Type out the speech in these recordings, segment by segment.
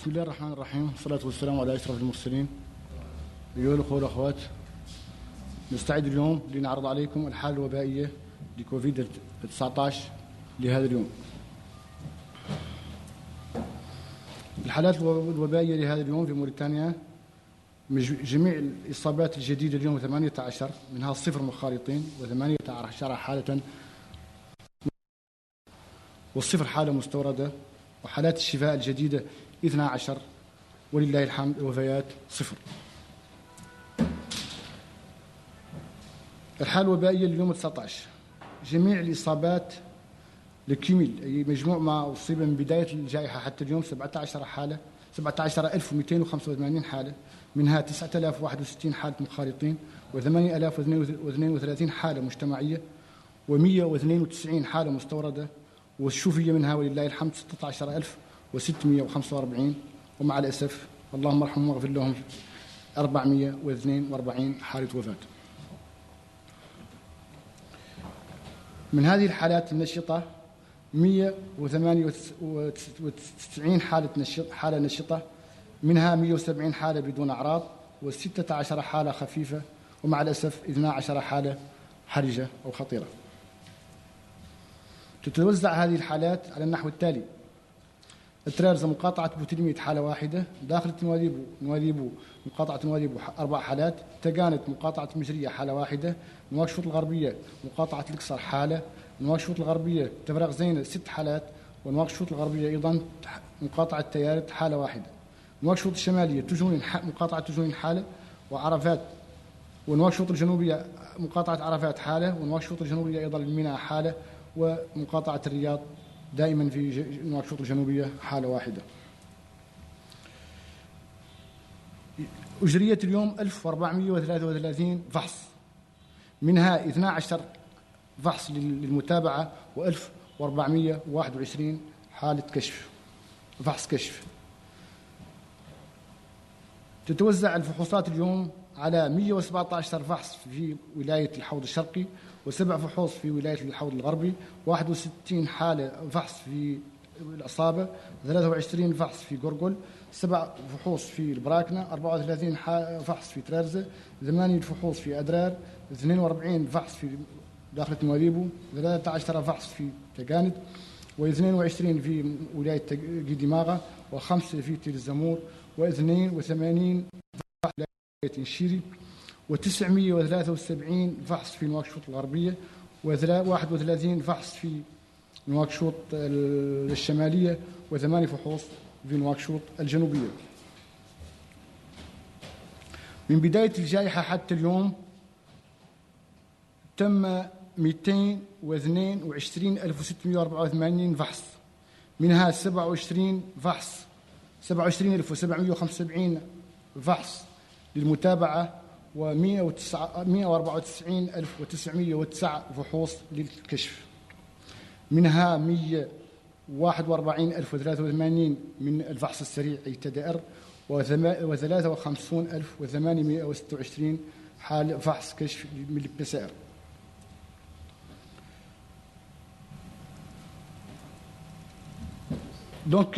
بسم الله الرحمن الرحيم، والصلاة والسلام على أشرف المرسلين. أيها الأخوة والأخوات، نستعد اليوم لنعرض عليكم الحالة الوبائية لكوفيد-19 لهذا اليوم. الحالات الوبائية لهذا اليوم في موريتانيا، جميع الإصابات الجديدة اليوم 18، منها 0 مخالطين و18 حالة و0 حالة مستوردة، وحالات الشفاء الجديدة 12، ولله الحمد الوفيات 0. الحالة الوبائية اليوم 19، جميع الإصابات لكيميل، أي مجموع ما أصيب من بداية الجائحة حتى اليوم 17 حالة، 17285 حالة، منها 9061 حالة مخالطين و8032 حالة مجتمعية و192 حالة مستوردة، والشفية منها ولله الحمد 16645، ومع الأسف اللهم ارحمهم واغفر لهم 442 حالة وفاة. من هذه الحالات النشطة 198 حالة نشطة، منها 170 حالة بدون أعراض و16 حالة خفيفة، ومع الأسف 12 حالة حرجة أو خطيرة. تتوزع هذه الحالات على النحو التالي: الترارزة مقاطعة بوتلميت حالة واحدة، داخل نواديبو مقاطعة نواديبو 4 حالات، تقانت مقاطعة مجرية حالة واحدة، نواكشوط الغربية مقاطعة القصر حالة، نواكشوط الغربية تفرغ زينة 6 حالات، ونواكشوط الغربية أيضا مقاطعة تيارت حالة واحدة، نواكشوط الشمالية مقاطعة تجونين حالة، وعرفات ونواكشوط الجنوبية مقاطعة عرفات حالة، ونواكشوط الجنوبية أيضا الميناء حالة، ومقاطعة الرياض دائما في نواكشوط الجنوبية حالة واحدة. أجريت اليوم 1433 فحص، منها 12 فحص للمتابعة و1421 حالة كشف، فحص كشف. تتوزع الفحوصات اليوم على 117 فحص في ولاية الحوض الشرقي، و7 فحوص في ولاية الحوض الغربي، 61 حالة فحص في العصابة، 23 فحص في قرقل، 7 فحوص في البراكنة، 34 فحص في ترارزة، 8 فحوص في أدرار، 42 فحص في داخل نواديبو، 13 فحص في تقاند، و22 في ولاية قيدماغة، و5 في تير الزمور، و82 فحص في ولاية نشيري، و973 فحص في نواكشوط الغربية، و31 فحص في نواكشوط الشمالية، و8 فحوص في نواكشوط الجنوبية. من بداية الجائحة حتى اليوم تم 222684 فحص، منها 27775 فحص للمتابعة، و194909 فحوص للكشف، منها 141083 من الفحص السريع أي TDR، و53826 حالة فحص كشف من الPCR. Donc,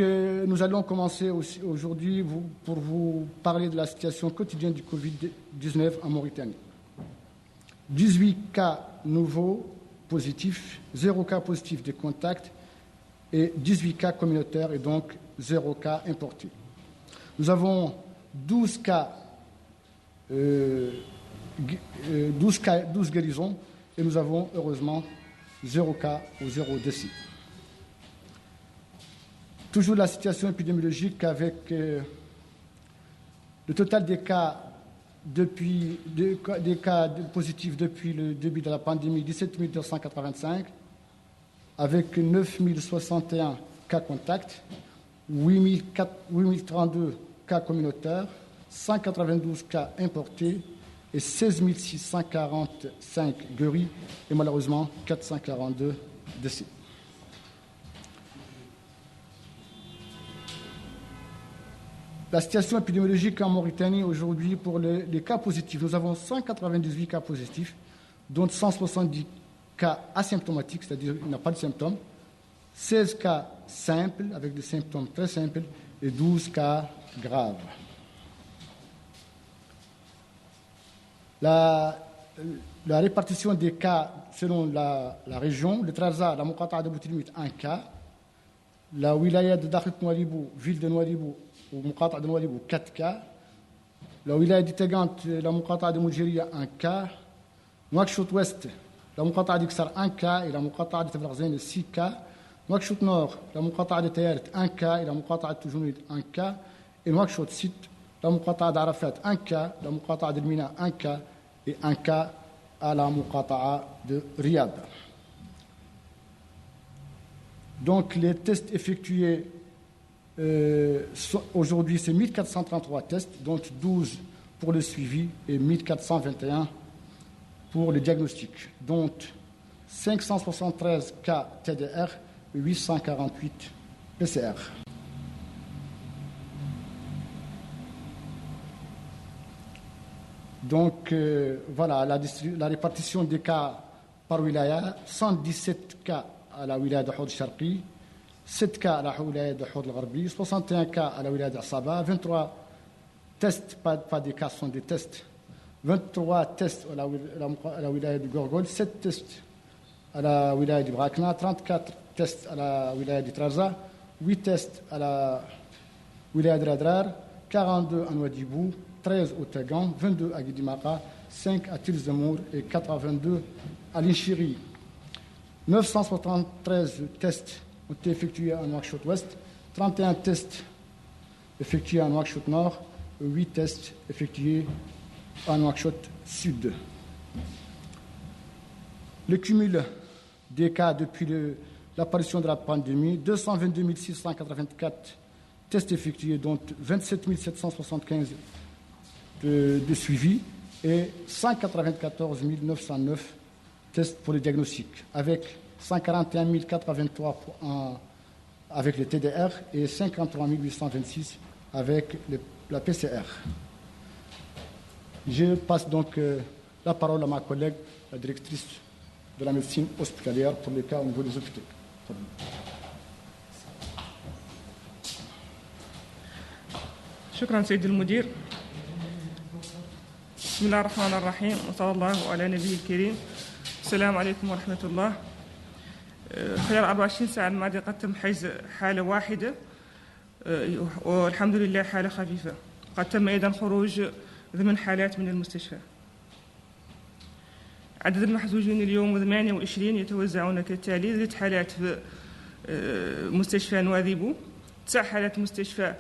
nous allons commencer aujourd'hui pour vous parler de la situation quotidienne du Covid-19 en Mauritanie. 18 cas nouveaux positifs, 0 cas positifs de contact et 18 cas communautaires et donc 0 cas importés. Nous avons 12 guérisons et nous avons heureusement 0 cas ou 0 décès. Toujours la situation épidémiologique avec le total des cas positifs depuis le début de la pandémie, 17 285, avec 9061 cas contacts, 8032 cas communautaires, 192 cas importés et 16 645 guéris et malheureusement 442 décès. La situation épidémiologique en Mauritanie aujourd'hui pour les cas positifs, nous avons 198 cas positifs, dont 170 cas asymptomatiques, c'est-à-dire qu'il n'a pas de symptômes, 16 cas simples avec des symptômes très simples et 12 cas graves. La répartition des cas selon la région, le Trarza, la Muqata'a de Boutilmit, 1 cas. La wilaya de Dakhlet Nouadhibou, ville de Nouadhibou, ou Muqata'a de Nouadhibou, 4 cas. La wilaya de Tegant, la Muqata'a de Moudjiria, 1 cas. Nouakchott Ouest, la Muqata'a de Ksar, 1 cas. Et la Muqata'a de Tafragzain, 6 cas. Nouakchott Nord, la Muqata'a de Tayaret, 1 cas. Et la Muqata'a de Toujounid, 1 cas. Et Nouakchott Sud, la Muqata'a d'Arafat, 1 cas. La Muqata'a de Mina, 1 cas. Et 1 cas à la Muqata'a de Riyad. Donc les tests effectués aujourd'hui, c'est 1433 tests, dont 12 pour le suivi et 1421 pour le diagnostic, dont 573 cas TDR et 848 PCR. Donc voilà la répartition des cas par wilaya, 117 cas à la wilaya de Houd Sharqi, 7 cas à la wilaya de Houd al-Gharbi, 61 cas à la wilaya de Asaba, 23 tests, pas des cas, ce sont des tests, 23 tests à la wilaya de Gorgol, 7 tests à la wilaya de Brakna, 34 tests à la wilaya de Trarza, 8 tests à la wilaya de Radrar, 42 à Nouadhibou, 13 au Tegan, 22 à Guidimaka, 5 à Tilzemour et 82 à l'Inchiri. 973 tests ont été effectués à Nouakchott Ouest, 31 tests effectués à Nouakchott Nord et 8 tests effectués à Nouakchott Sud. Le cumul des cas depuis l'apparition de la pandémie, 222 684 tests effectués, dont 27 775 de suivi et 194 909 tests pour le diagnostic, avec 141 423 avec le TDR et 53 826 avec la PCR. Je passe donc la parole à ma collègue, la directrice de la médecine hospitalière pour les cas au niveau des hôpitaux. شكرا سيد المدير. بسم الله الرحمن الرحيم وصلى الله على نبيه الكريم. السلام عليكم ورحمة الله. خلال 24 ساعة الماضية قد تم حجز حالة واحدة والحمد لله حالة خفيفة. قد تم أيضا خروج 8 حالات من المستشفى. عدد المحجوزين اليوم 28 يتوزعون كالتالي: 6 حالات في مستشفى نواذيبو، 9 حالات مستشفى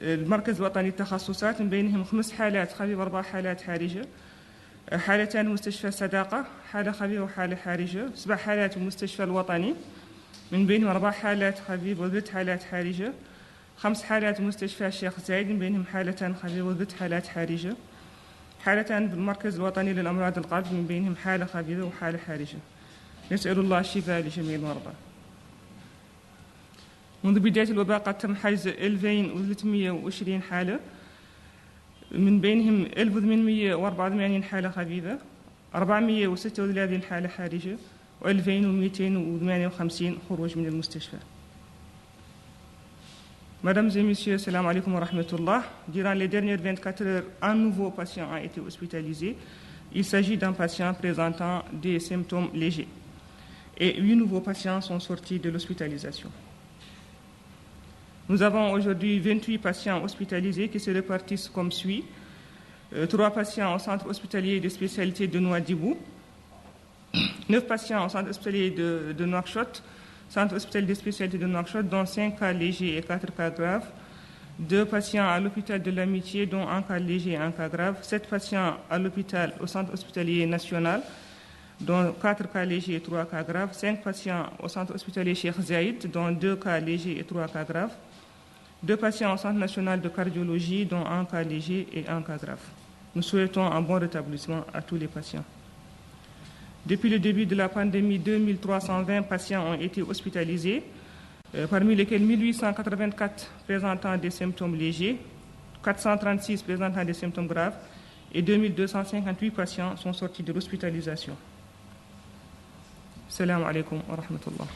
المركز الوطني للتخصصات، من بينهم 5 حالات خفيفة 4 حالات حرجة، حالتان مستشفى صداقة، حالة خفيفة وحالة حرجة، 7 حالات المستشفى الوطني، من بينهم 4 حالات خفيفة و3 حالات حرجة، 5 حالات مستشفى الشيخ زايد، من بينهم حالتان خفيفة و3 حالات حرجة، حالتان بالمركز الوطني للأمراض القلب، من بينهم حالة خفيفة وحالة حرجة. نسأل الله الشفاء لجميع المرضى. منذ بداية الوباء قد تم حجز 2320 حالة، من بينهم 1884 حالة خفيفة، 436 حالة حرجة، و2258 خروج من المستشفى. Mesdames et messieurs, salam alaikum wa rahmatullah. Durant les dernières 24 heures, un nouveau patient a été hospitalisé. Il s'agit d'un patient présentant des symptômes légers. Et 8 nouveaux patients sont sortis de l'hospitalisation. Nous avons aujourd'hui 28 patients hospitalisés qui se répartissent comme suit. 3 patients au centre hospitalier de spécialité de Nouadhibou, 9 patients au centre hospitalier de Nouakchott, centre hospitalier de spécialité de Nouakchott, dont 5 cas légers et 4 cas graves, 2 patients à l'hôpital de l'Amitié, dont 1 cas léger et 1 cas grave, 7 patients à l'hôpital, au centre hospitalier national, dont 4 cas légers et 3 cas graves, 5 patients au centre hospitalier Cheikh Zayed, dont 2 cas légers et 3 cas graves, 2 patients au centre national de cardiologie, dont 1 cas léger et 1 cas grave. Nous souhaitons un bon rétablissement à tous les patients. Depuis le début de la pandémie, 2320 patients ont été hospitalisés, parmi lesquels 1884 présentant des symptômes légers, 436 présentant des symptômes graves et 2258 patients sont sortis de l'hospitalisation. Salam alaikum wa rahmatullah.